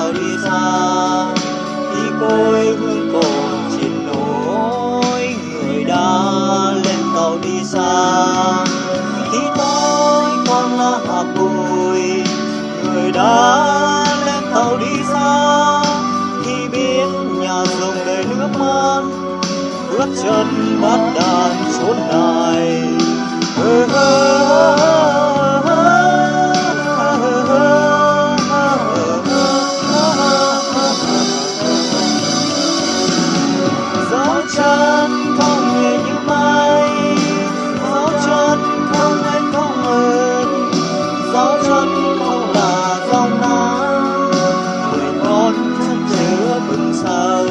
tàu đi xa. Khi côi hương cồn chìm nổi, người đã lên tàu đi xa. Khi tôi còn là hạt bụi, người đã lên tàu đi xa. Khi biết nhà rồng đầy nước mắt, bước chân bắt đàn chốn này. Dấu chân không nhẹ như mây, dấu chân không em không ơn, dấu chân không là dòng nắng, người con chân chứa bừng sầu.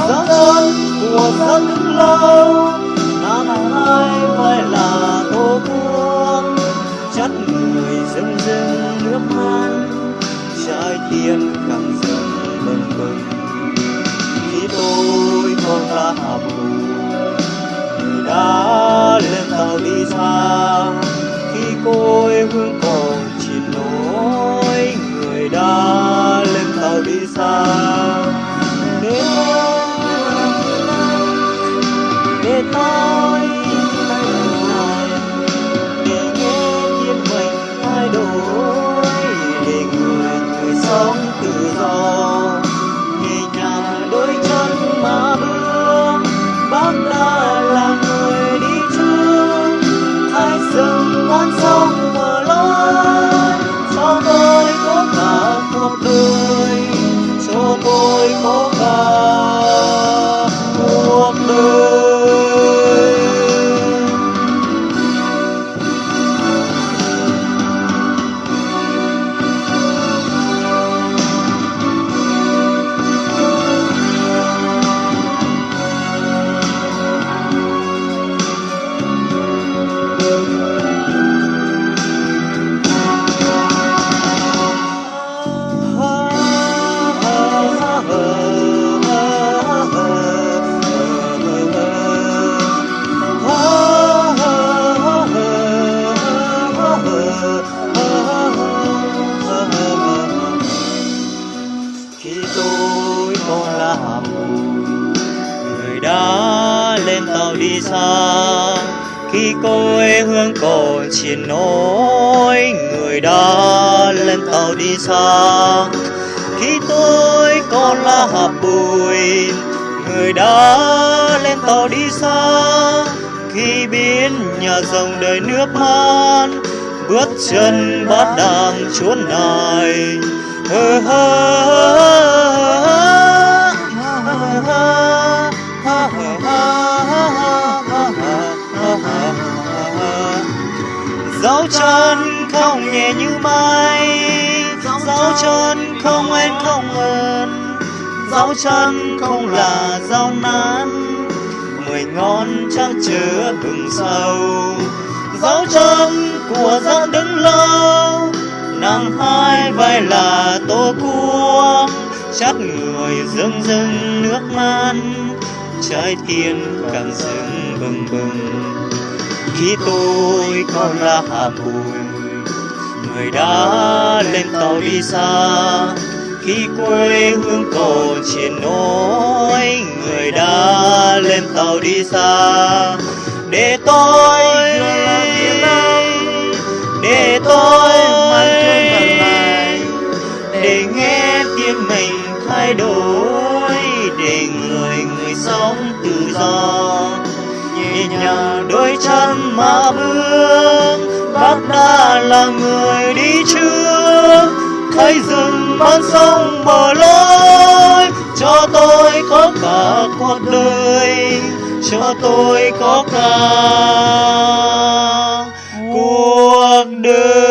Dấu chân của dân đứng lâu, năm hai phải là tổ quốc, chất người rưng rưng nước mắt, trái tim càng dâng bừng bừng. Khi tôi còn là hạt bụi, người đã lên tàu đi xa. Khi côi hương còn chìm nổi, người đã lên tàu đi xa. Để tôi thay đổi, để nghe thiên mình thay đổi, để người sống tự do, nhẹ nhàng đôi chân mà bước. Bác đã là người đi trước, thay rừng non sông mở lối, cho tôi có cả cuộc đời, cho tôi có cả cuộc đời. Khi tôi còn là hạt bụi, người đã lên tàu đi xa. Khi quê hương còn chìm nổi, người đã lên tàu đi xa. Khi tôi còn là hạt bụi, người đã lên tàu đi xa. Khi biết nhà rồng đầy nước mắt, bước chân bắt đàn chốn này. Dấu chân không nhẹ như mây, dấu chân không em không ơn, dấu chân không là dấu nát, 10 ngón trăng chứa bừng sầu. Dấu chân của dân đứng lâu, năm hai vai là tổ quốc, chát người rưng rưng nước mắt, trái tim càng rưng bừng bừng. Khi tôi còn là hạt bụi, người đã lên tàu đi xa. Khi quê hương còn chìm nổi, người đã lên tàu đi xa. Để tôi để nghe tiếng mình thay đổi, để người sống tự do, nhẹ nhàng đôi chân mà bước. Bác đã là người đi trước, khai rừng non sông mở lối, cho tôi có cả cuộc đời, cho tôi có cả cuộc đời.